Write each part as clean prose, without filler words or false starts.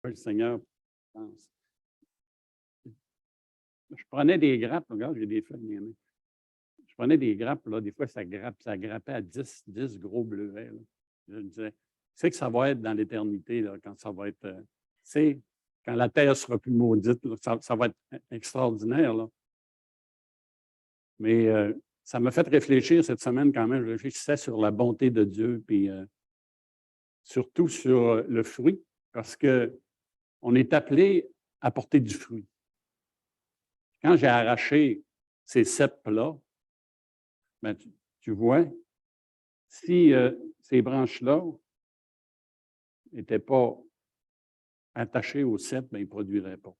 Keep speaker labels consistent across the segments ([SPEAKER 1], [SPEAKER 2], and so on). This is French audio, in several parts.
[SPEAKER 1] Le Seigneur pense. Je prenais des grappes, regarde, j'ai des feuilles dans les mains. Je prenais des grappes, là, des fois, ça grappait à 10 gros bleuets. Là. Je me disais, c'est que ça va être dans l'éternité, quand ça va être, quand la terre sera plus maudite, là, ça va être extraordinaire. Là. Mais ça m'a fait réfléchir cette semaine quand même. Je réfléchissais sur la bonté de Dieu, puis surtout sur le fruit, parce qu'on est appelé à porter du fruit. Quand j'ai arraché ces cèpes-là, ben, tu vois, si ces branches-là n'étaient pas attachées au cèpe, ben, ils ne produiraient pas.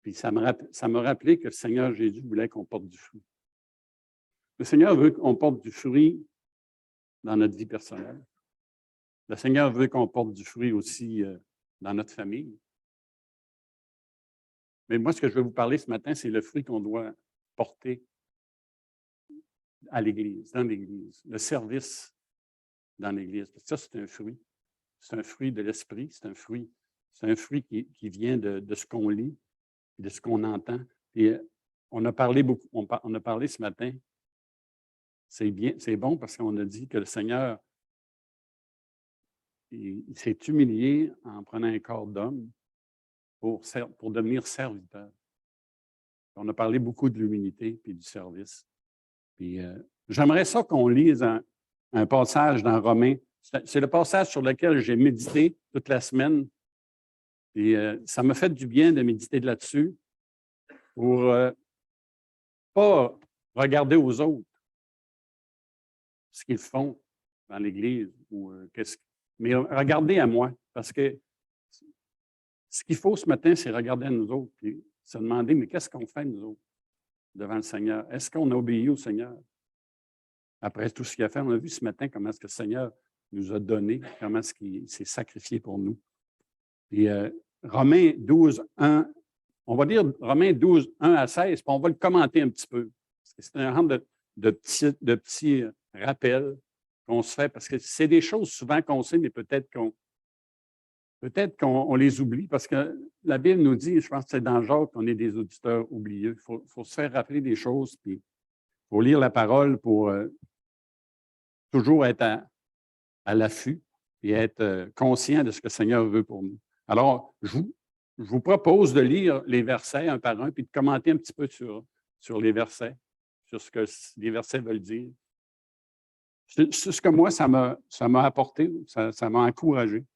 [SPEAKER 1] Puis ça me rappelait que le Seigneur Jésus voulait qu'on porte du fruit. Le Seigneur veut qu'on porte du fruit dans notre vie personnelle. Le Seigneur veut qu'on porte du fruit aussi dans notre famille. Mais moi, ce que je vais vous parler ce matin, c'est le fruit qu'on doit porter à l'Église, dans l'Église, le service dans l'Église. Ça, c'est un fruit. C'est un fruit de l'esprit, c'est un fruit qui vient de ce qu'on lit, de ce qu'on entend. Et on a parlé beaucoup, on a parlé ce matin. C'est bien, c'est bon parce qu'on a dit que le Seigneur, il s'est humilié en prenant un corps d'homme pour devenir serviteur. On a parlé beaucoup de l'humilité et du service. Puis j'aimerais ça qu'on lise un passage dans Romains. C'est le passage sur lequel j'ai médité toute la semaine. Et ça m'a fait du bien de méditer là-dessus pour pas regarder aux autres ce qu'ils font dans l'Église ou mais regarder à moi. Parce que ce qu'il faut ce matin, c'est regarder à nous autres et se demander, mais qu'est-ce qu'on fait nous autres devant le Seigneur? Est-ce qu'on a obéi au Seigneur? Après tout ce qu'il a fait, on a vu ce matin comment est-ce que le Seigneur nous a donné, comment est-ce qu'il s'est sacrifié pour nous. Et Romains 12, 1, on va dire Romains 12, 1 à 16, puis on va le commenter un petit peu. Parce que c'est un genre de petits rappels qu'on se fait, parce que c'est des choses souvent qu'on sait, mais peut-être qu'on les oublie, parce que la Bible nous dit, je pense que c'est dans Jacques qu'on est des auditeurs oublieux. Il faut se faire rappeler des choses, puis il faut lire la parole pour toujours être à l'affût et être conscient de ce que le Seigneur veut pour nous. Alors, je vous propose de lire les versets un par un, puis de commenter un petit peu sur les versets, sur ce que les versets veulent dire. C'est ce que moi, ça m'a apporté, ça m'a encouragé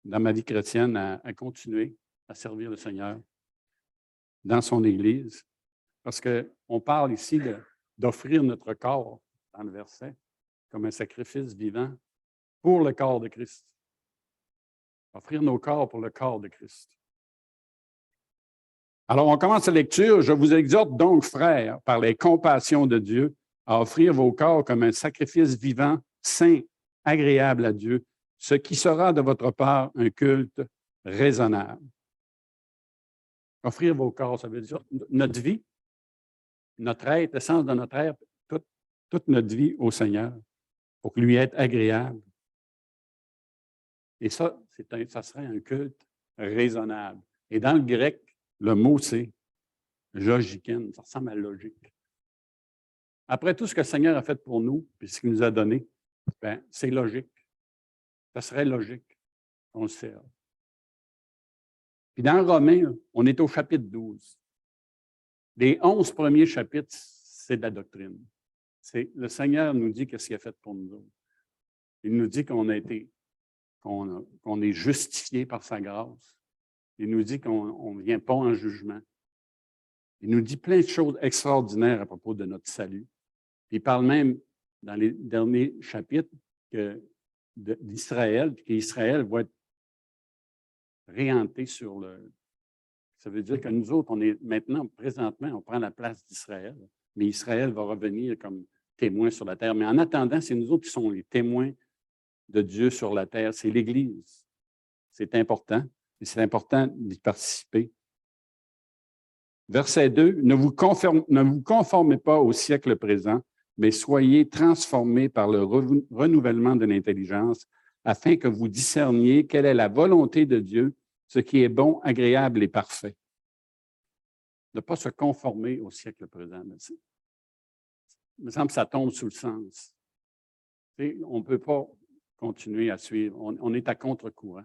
[SPEAKER 1] dans ma vie chrétienne à continuer à servir le Seigneur dans son Église. Parce qu'on parle ici d'offrir notre corps, dans le verset, comme un sacrifice vivant pour le corps de Christ. Offrir nos corps pour le corps de Christ. Alors, on commence la lecture. Je vous exhorte donc, frères, par les compassions de Dieu, à offrir vos corps comme un sacrifice vivant, saint, agréable à Dieu, ce qui sera de votre part un culte raisonnable. Offrir vos corps, ça veut dire notre vie, notre être, l'essence de notre être, toute notre vie au Seigneur, pour lui être agréable. Et ça, ça serait un culte raisonnable. Et dans le grec, le mot, c'est logiken, ça ressemble à logique. Après tout ce que le Seigneur a fait pour nous, puis ce qu'il nous a donné, ben, c'est logique. Ça serait logique qu'on le serve. Puis dans Romains, on est au chapitre 12. Les 11 premiers chapitres, c'est de la doctrine. Le Seigneur nous dit qu'est-ce qu'il a fait pour nous autres. Il nous dit qu'on est justifié par sa grâce. Il nous dit qu'on ne vient pas en jugement. Il nous dit plein de choses extraordinaires à propos de notre salut. Il parle même, dans les derniers chapitres, d'Israël, qu'Israël va être réenté sur le... Ça veut dire que nous autres, on est maintenant, présentement, on prend la place d'Israël, mais Israël va revenir comme témoin sur la terre. Mais en attendant, c'est nous autres qui sommes les témoins de Dieu sur la terre. C'est l'Église. C'est important, et c'est important d'y participer. Verset 2, ne vous conformez pas au siècle présent, mais soyez transformés par le renouvellement de l'intelligence, afin que vous discerniez quelle est la volonté de Dieu, ce qui est bon, agréable et parfait. De ne pas se conformer au siècle présent. Il me semble que ça tombe sous le sens. On ne peut pas continuer à suivre. On est à contre-courant.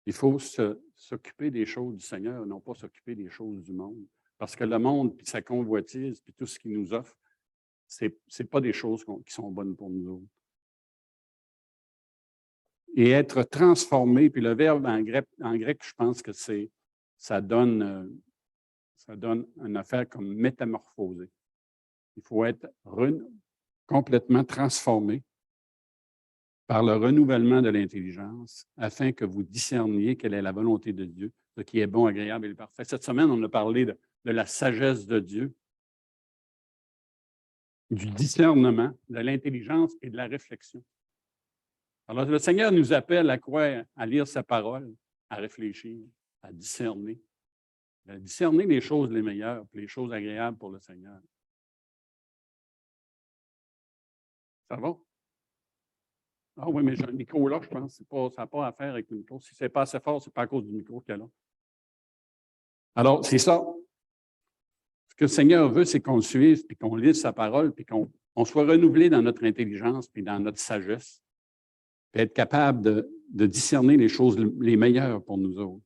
[SPEAKER 1] Il faut s'occuper des choses du Seigneur, non pas s'occuper des choses du monde. Parce que le monde, puis sa convoitise, puis tout ce qu'il nous offre, ce n'est pas des choses qui sont bonnes pour nous autres. Et être transformé, puis le verbe en grec, je pense que ça donne une affaire comme métamorphoser. Il faut être complètement transformé par le renouvellement de l'intelligence, afin que vous discerniez quelle est la volonté de Dieu, ce qui est bon, agréable et parfait. Cette semaine, on a parlé de la sagesse de Dieu, du discernement, de l'intelligence et de la réflexion. Alors, le Seigneur nous appelle à quoi? À lire sa parole, à réfléchir, à discerner les choses les meilleures, les choses agréables pour le Seigneur. Ça va? Ah oui, mais j'ai un micro là, je pense. Ça n'a pas à faire avec le micro. Si ce n'est pas assez fort, ce n'est pas à cause du micro qu'il y a là. Alors, c'est ça. Ce que le Seigneur veut, c'est qu'on le suive, puis qu'on lise sa parole, puis qu'on soit renouvelé dans notre intelligence, puis dans notre sagesse, puis être capable de discerner les choses les meilleures pour nous autres.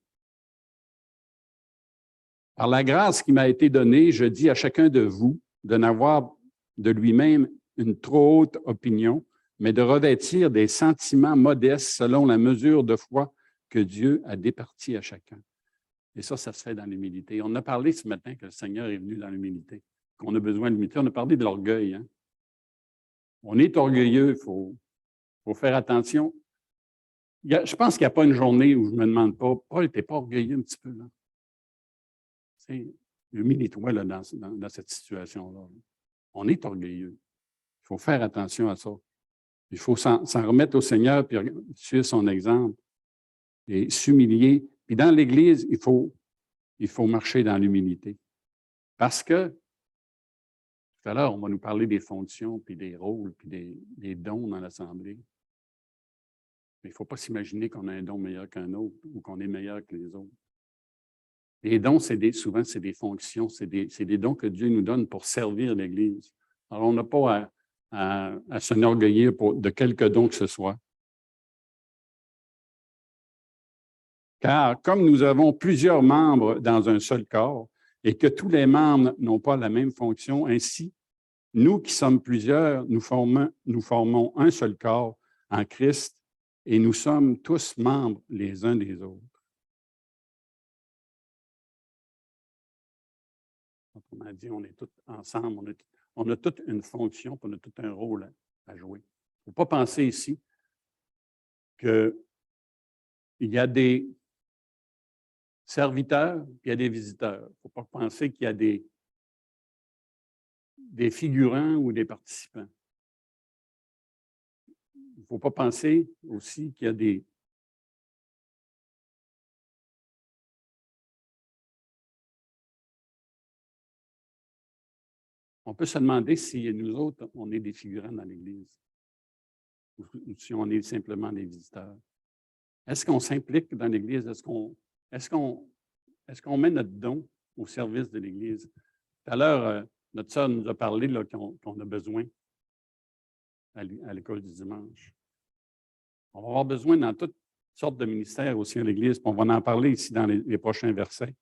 [SPEAKER 1] Par la grâce qui m'a été donnée, je dis à chacun de vous de n'avoir de lui-même une trop haute opinion, mais de revêtir des sentiments modestes selon la mesure de foi que Dieu a départie à chacun. Et ça se fait dans l'humilité. On a parlé ce matin que le Seigneur est venu dans l'humilité, qu'on a besoin d'humilité. On a parlé de l'orgueil. Hein? On est orgueilleux, il faut faire attention. Je pense qu'il n'y a pas une journée où je ne me demande pas, Paul, t'es pas orgueilleux un petit peu, là? Humilie-toi là, dans cette situation-là. On est orgueilleux. Il faut faire attention à ça. Il faut s'en remettre au Seigneur puis suivre son exemple et s'humilier. Puis dans l'Église, il faut marcher dans l'humilité. Parce que, tout à l'heure, on va nous parler des fonctions, puis des rôles, puis des dons dans l'Assemblée. Mais il ne faut pas s'imaginer qu'on a un don meilleur qu'un autre ou qu'on est meilleur que les autres. Les dons, souvent, c'est des fonctions, c'est des dons que Dieu nous donne pour servir l'Église. Alors, on n'a pas à s'enorgueillir de quelque don que ce soit. Car comme nous avons plusieurs membres dans un seul corps et que tous les membres n'ont pas la même fonction, ainsi, nous qui sommes plusieurs, nous formons un seul corps en Christ et nous sommes tous membres les uns des autres. Autrement dit, on est tous ensemble, on a toute une fonction, on a tout un rôle à jouer. Il ne faut pas penser ici qu'il y a des serviteurs, puis il y a des visiteurs. Il ne faut pas penser qu'il y a des figurants ou des participants. Il ne faut pas penser aussi qu'il y a des On peut se demander si nous autres, on est des figurants dans l'Église ou si on est simplement des visiteurs. Est-ce qu'on s'implique dans l'Église? Est-ce qu'on met notre don au service de l'Église? Tout à l'heure, notre sœur nous a parlé qu'on a besoin à l'école du dimanche. On va avoir besoin dans toutes sortes de ministères aussi à l'Église, puis on va en parler ici dans les prochains versets.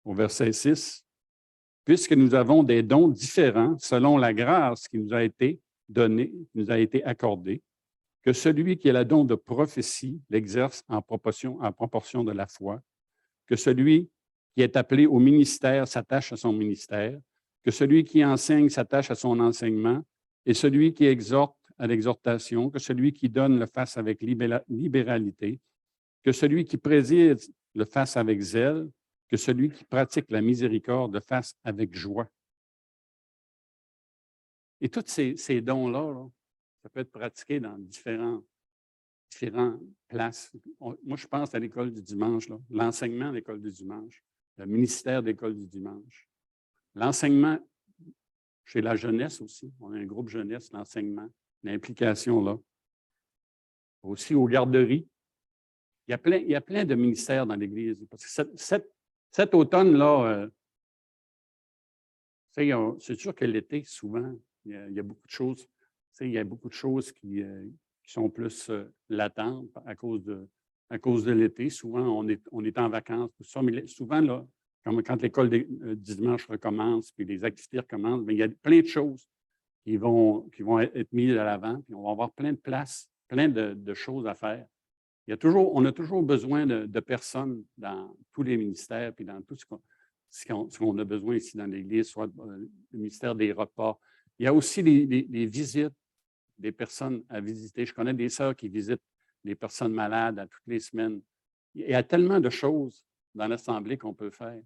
[SPEAKER 1] Au verset 6, « Puisque nous avons des dons différents selon la grâce qui nous a été donnée, qui nous a été accordée, que celui qui a le don de prophétie l'exerce en proportion de la foi, que celui qui est appelé au ministère s'attache à son ministère, que celui qui enseigne s'attache à son enseignement, et celui qui exhorte à l'exhortation, que celui qui donne le fasse avec libéralité, que celui qui préside le fasse avec zèle, que celui qui pratique la miséricorde le fasse avec joie. » Et tous ces dons-là, ça peut être pratiqué dans différentes places. Moi, je pense à l'école du dimanche, l'enseignement à l'école du dimanche, le ministère d'école du dimanche, l'enseignement chez la jeunesse aussi. On a un groupe jeunesse, l'enseignement, l'implication là. aussi aux garderies. Il y a plein de ministères dans l'Église. Parce que cet automne-là, c'est sûr que l'été, souvent, il y a beaucoup de choses. Il y a beaucoup de choses qui sont plus latentes à cause de l'été. Souvent, on est en vacances, tout ça. Mais souvent, là, quand l'école du dimanche recommence, puis les activités recommencent, mais il y a plein de choses qui vont être mises à l'avant, puis on va avoir plein de places, plein de choses à faire. On a toujours besoin de personnes dans tous les ministères, puis dans tout ce qu'on a besoin ici dans l'Église, soit le ministère des repas. Il y a aussi des visites, des personnes à visiter. Je connais des sœurs qui visitent les personnes malades à toutes les semaines. Il y a tellement de choses dans l'Assemblée qu'on peut faire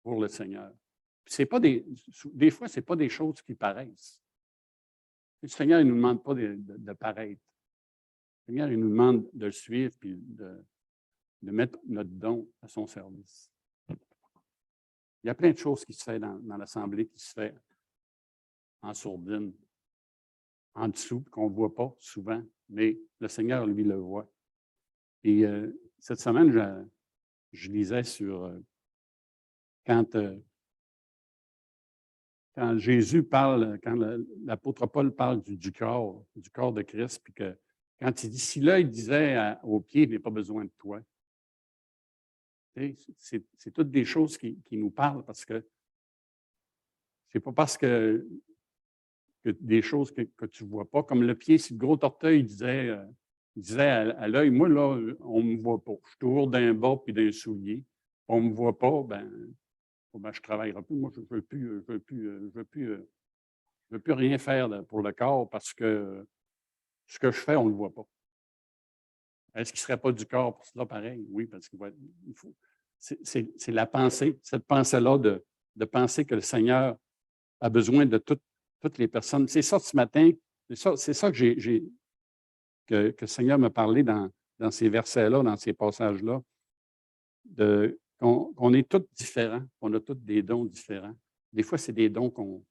[SPEAKER 1] pour le Seigneur. Des fois, ce n'est pas des choses qui paraissent. Le Seigneur ne nous demande pas de paraître. Le Seigneur, il nous demande de le suivre et de mettre notre don à son service. Il y a plein de choses qui se font dans l'Assemblée, qui se font en sourdine, en dessous, qu'on ne voit pas souvent, mais le Seigneur, lui, le voit. Et cette semaine, je lisais sur quand Jésus parle, quand l'apôtre Paul parle du corps de Christ, puis que quand il dit, si là, il disait aux pieds, il n'a pas besoin de toi. C'est toutes des choses qui nous parlent parce que c'est pas parce que des choses que tu ne vois pas, comme le pied, si le gros orteil disait à l'œil, moi, là, on ne me voit pas. Je suis toujours d'un bas puis d'un soulier. On ne me voit pas, ben je ne travaillerai plus. Moi, je ne veux plus rien faire pour le corps parce que ce que je fais, on ne le voit pas. Est-ce qu'il ne serait pas du corps pour cela pareil? Oui, parce qu'il faut. C'est la pensée, cette pensée-là de penser que le Seigneur a besoin de toutes les personnes. C'est ça ce matin, c'est ça que que le Seigneur m'a parlé dans ces versets-là, dans ces passages-là, qu'on est tous différents, qu'on a tous des dons différents. Des fois, c'est des dons qu'on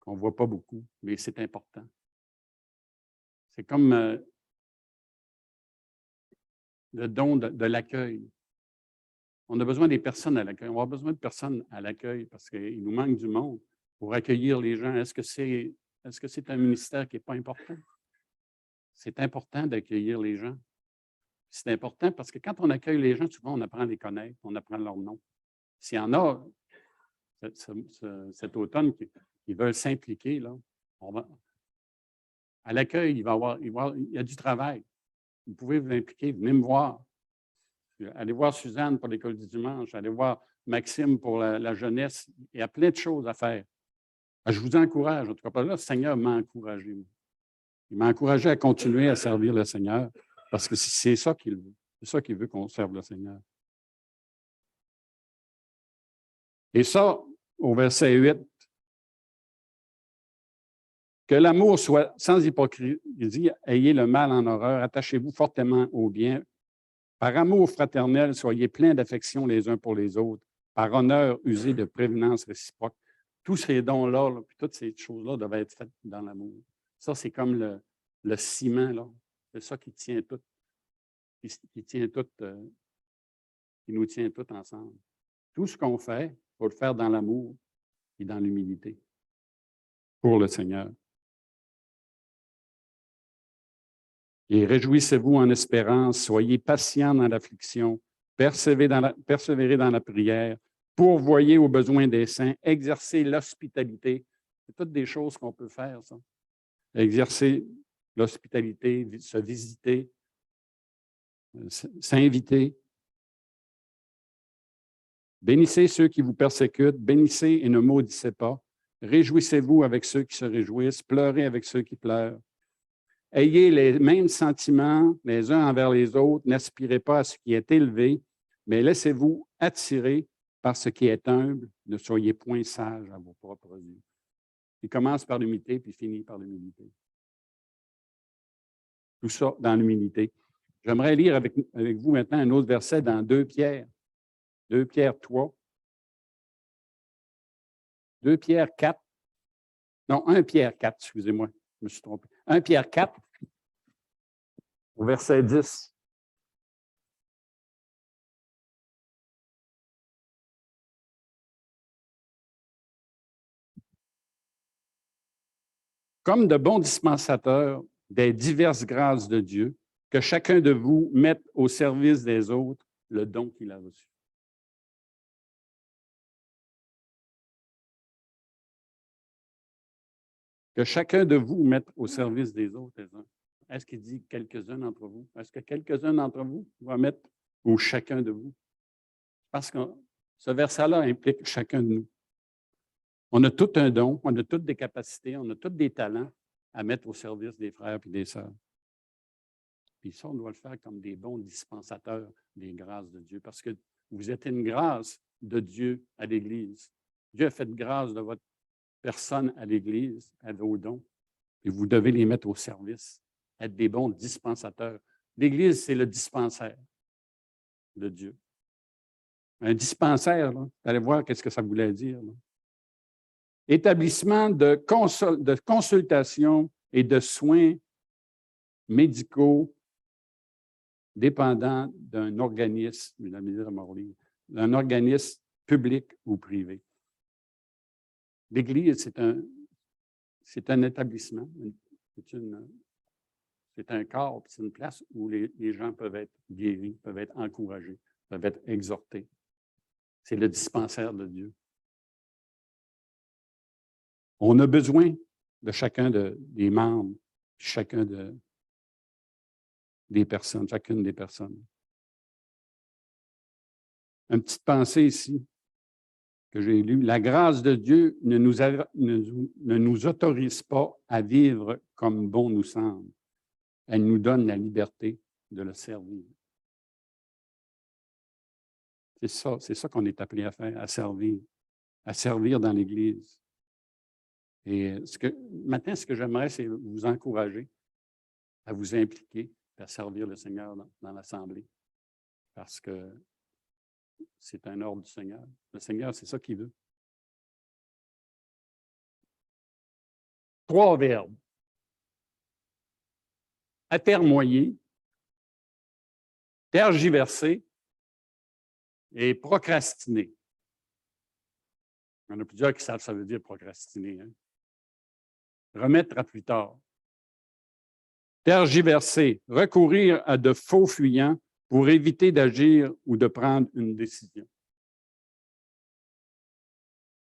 [SPEAKER 1] ne voit pas beaucoup, mais c'est important. C'est comme le don de l'accueil. On a besoin des personnes à l'accueil. On va avoir besoin de personnes à l'accueil parce qu'il nous manque du monde pour accueillir les gens. Est-ce que c'est un ministère qui n'est pas important? C'est important d'accueillir les gens. C'est important parce que quand on accueille les gens, souvent, on apprend à les connaître, on apprend leur nom. S'il y en a cet automne qui veulent s'impliquer, là, à l'accueil, il y a du travail. Vous pouvez vous impliquer, venez me voir. Allez voir Suzanne pour l'école du dimanche, allez voir Maxime pour la jeunesse. Il y a plein de choses à faire. Je vous encourage, en tout cas, là, le Seigneur m'a encouragé. Il m'a encouragé à continuer à servir le Seigneur parce que c'est ça qu'il veut. C'est ça qu'il veut qu'on serve le Seigneur. Et ça, au verset 8, que l'amour soit sans hypocrisie, ayez le mal en horreur, attachez-vous fortement au bien. Par amour fraternel, soyez pleins d'affection les uns pour les autres. Par honneur, usez de prévenance réciproque. Tous ces dons-là, puis toutes ces choses-là doivent être faites dans l'amour. Ça, c'est comme le ciment, là. C'est ça qui tient tout, qui nous tient tout ensemble. Tout ce qu'on fait, il faut le faire dans l'amour et dans l'humilité pour le Seigneur. Et réjouissez-vous en espérance, soyez patients dans l'affliction, persévérez dans la prière, pourvoyez aux besoins des saints, exercez l'hospitalité. C'est toutes des choses qu'on peut faire, ça. Exercer l'hospitalité, se visiter, s'inviter. Bénissez ceux qui vous persécutent, bénissez et ne maudissez pas. Réjouissez-vous avec ceux qui se réjouissent, pleurez avec ceux qui pleurent. Ayez les mêmes sentiments les uns envers les autres, n'aspirez pas à ce qui est élevé, mais laissez-vous attirer par ce qui est humble, ne soyez point sages à vos propres yeux. Il commence par l'humilité, puis finit par l'humilité. Tout ça dans l'humilité. J'aimerais lire avec vous maintenant un autre verset dans 2 Pierre. 2 Pierre 3. 2 Pierre 4. Non, 1 Pierre 4, excusez-moi, je me suis trompé. 1 Pierre 4. au verset 10. Comme de bons dispensateurs des diverses grâces de Dieu, que chacun de vous mette au service des autres le don qu'il a reçu. Que chacun de vous mette au service des autres. Est-ce qu'il dit quelques-uns d'entre vous? Est-ce que quelques-uns d'entre vous vont mettre ou chacun de vous? Parce que ce verset-là implique chacun de nous. On a tout un don, on a toutes des capacités, on a tous des talents à mettre au service des frères et des sœurs. Puis ça, on doit le faire comme des bons dispensateurs des grâces de Dieu, parce que vous êtes une grâce de Dieu à l'Église. Dieu a fait grâce de votre personne à l'Église, à vos dons, et vous devez les mettre au service, être des bons dispensateurs. L'Église, c'est le dispensaire de Dieu. Un dispensaire, là, vous allez voir qu'est-ce que ça voulait dire. Là. Établissement de consultation et de soins médicaux dépendant d'un organisme, d'un organisme public ou privé. L'Église, c'est un établissement, c'est un corps, c'est une place où les gens peuvent être guéris, peuvent être encouragés, peuvent être exhortés. C'est le dispensaire de Dieu. On a besoin de chacun des membres, chacune des personnes. Une petite pensée ici que j'ai lue. La grâce de Dieu ne nous autorise pas à vivre comme bon nous semble. Elle nous donne la liberté de le servir. C'est ça qu'on est appelé à faire, à servir dans l'Église. Et maintenant, ce que j'aimerais, c'est vous encourager à vous impliquer, à servir le Seigneur dans l'Assemblée. Parce que c'est un ordre du Seigneur. Le Seigneur, c'est ça qu'il veut. 3 verbes. Atermoyer, tergiverser et procrastiner. Il y en a plusieurs qui savent ça veut dire procrastiner. Hein? Remettre à plus tard. Tergiverser, recourir à de faux fuyants pour éviter d'agir ou de prendre une décision.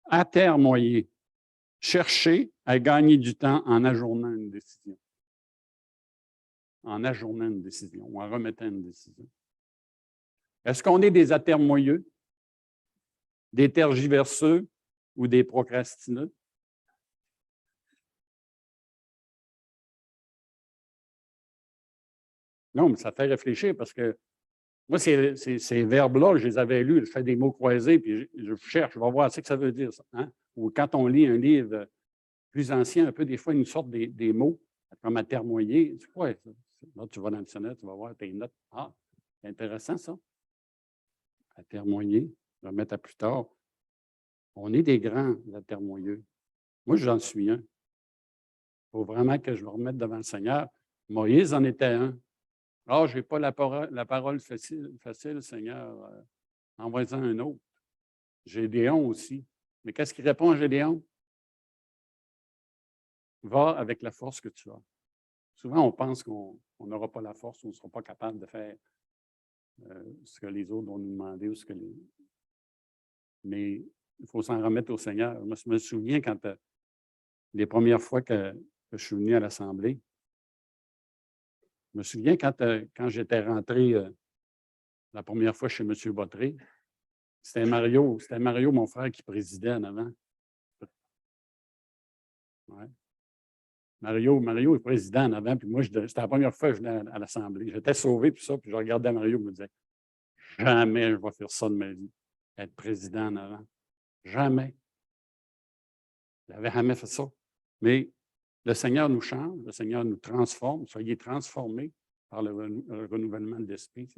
[SPEAKER 1] Atermoyer, chercher à gagner du temps en ajournant une décision. En ajournant une décision ou en remettant une décision. Est-ce qu'on est des atermoyeux, des tergiverseux ou des procrastineux? Non, mais ça fait réfléchir parce que moi, ces verbes-là, je les avais lus, je fais des mots croisés, puis je cherche, je vais voir ce que ça veut dire, ça. Hein? Ou quand on lit un livre plus ancien, un peu, des fois, ils nous sortent des mots comme atermoyer. C'est quoi ça? Là, tu vas dans le dictionnaire, tu vas voir tes notes. Ah, c'est intéressant, ça. Atermoyer, remettre à plus tard. On est des grands atermoyeux. Moi, j'en suis un. Il faut vraiment que je me remette devant le Seigneur. Moïse en était un. Ah, je n'ai pas la parole facile, Seigneur. Envoie-en un autre. Gédéon aussi. Mais qu'est-ce qu'il répond à Gédéon? Va avec la force que tu as. Souvent, on pense qu'on n'aura pas la force, on ne sera pas capable de faire ce que les autres vont nous demander ou Mais il faut s'en remettre au Seigneur. Moi, je me souviens quand les premières fois que je suis venu à l'Assemblée, je me souviens quand j'étais rentré la première fois chez M. Bottré, c'était Mario, mon frère, qui présidait en avant. Ouais. Mario est président en avant, puis moi, c'était la première fois que je venais à l'Assemblée. J'étais sauvé, puis ça, puis je regardais Mario et me disais, jamais je vais faire ça de ma vie, être président en avant. Jamais. Je n'avais jamais fait ça. Mais le Seigneur nous change, le Seigneur nous transforme. Soyez transformés par le renouvellement de l'esprit.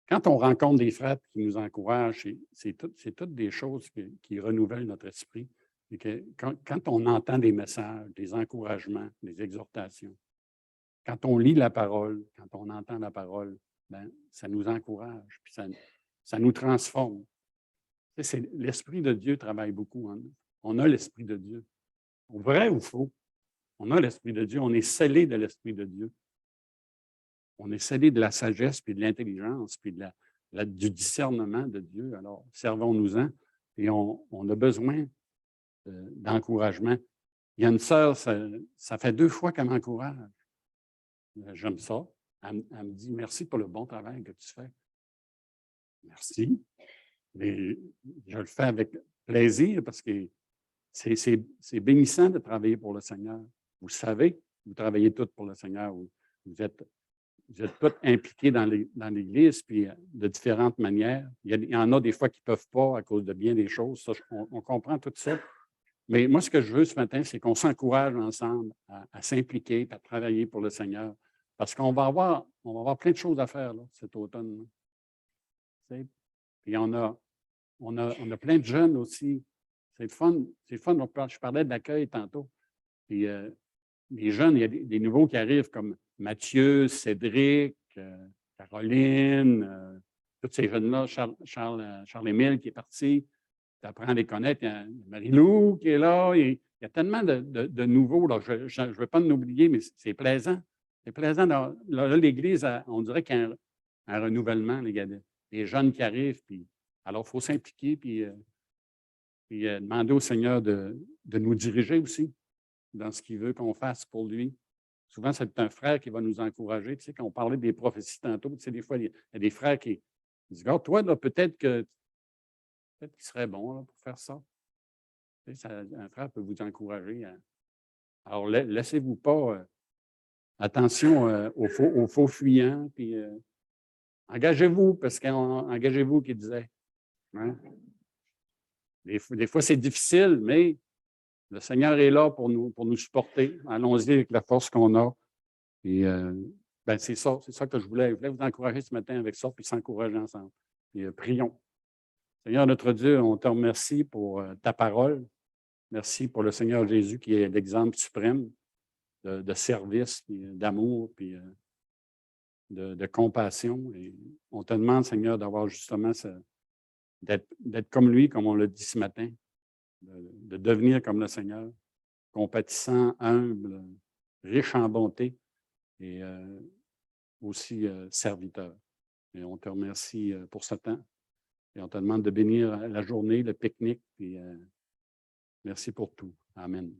[SPEAKER 1] Quand on rencontre des frères qui nous encouragent, c'est toutes des choses qui renouvellent notre esprit. Et que quand on entend des messages, des encouragements, des exhortations, quand on lit la parole, quand on entend la parole, ben, ça nous encourage, puis ça nous transforme. Tu sais, l'Esprit de Dieu travaille beaucoup en nous. On a l'Esprit de Dieu. Vrai ou faux? On a l'Esprit de Dieu. On est scellé de l'Esprit de Dieu. On est scellé de la sagesse, puis de l'intelligence, puis du discernement de Dieu. Alors, servons-nous-en. Et on a besoin d'encouragement. Il y a une sœur, ça fait 2 fois qu'elle m'encourage. J'aime ça. Elle me dit merci pour le bon travail que tu fais. Merci. Mais je le fais avec plaisir parce que c'est bénissant de travailler pour le Seigneur. Vous savez, vous travaillez tous pour le Seigneur. Vous êtes tous impliqués dans l'Église, puis de différentes manières. Il y en a des fois qui ne peuvent pas à cause de bien des choses. Ça, on comprend tout ça. Mais moi, ce que je veux ce matin, c'est qu'on s'encourage ensemble à s'impliquer, à travailler pour le Seigneur. Parce qu'on va avoir plein de choses à faire là, cet automne. Puis on a plein de jeunes aussi. C'est le fun. Je parlais de l'accueil tantôt. Puis les jeunes, il y a des nouveaux qui arrivent comme Mathieu, Cédric, Caroline, tous ces jeunes-là, Charles-Émile qui est parti. Tu apprends à les connaître. Il y a Marie-Lou qui est là. Il y a tellement de nouveaux. Là. Je ne veux pas nous oublier, mais c'est plaisant. C'est plaisant. Là, l'Église, on dirait qu'il y a un renouvellement. Il y a des jeunes qui arrivent. Puis, alors, il faut s'impliquer puis demander au Seigneur de nous diriger aussi dans ce qu'il veut qu'on fasse pour lui. Souvent, c'est un frère qui va nous encourager. Tu sais, quand on parlait des prophéties tantôt, tu sais, des fois, il y a des frères qui disent, regarde, toi, là, peut-être qu'il serait bon là, pour faire ça. Tu sais, un frère peut vous encourager. Alors, laissez-vous pas. Attention aux faux fuyants. Puis, engagez-vous, parce qu'engagez-vous qu'il disait. Hein? Des fois, c'est difficile, mais le Seigneur est là pour nous supporter. Allons-y avec la force qu'on a. Et ben, c'est ça que je voulais. Je voulais vous encourager ce matin avec ça, puis s'encourager ensemble. Et prions. Seigneur notre Dieu, on te remercie pour ta parole. Merci pour le Seigneur Jésus qui est l'exemple suprême de service, puis d'amour, puis de compassion. Et on te demande, Seigneur, d'avoir justement d'être comme lui, comme on l'a dit ce matin, de devenir comme le Seigneur, compatissant, humble, riche en bonté et aussi serviteur. Et on te remercie pour ce temps. Et on te demande de bénir la journée, le pique-nique. Et merci pour tout. Amen.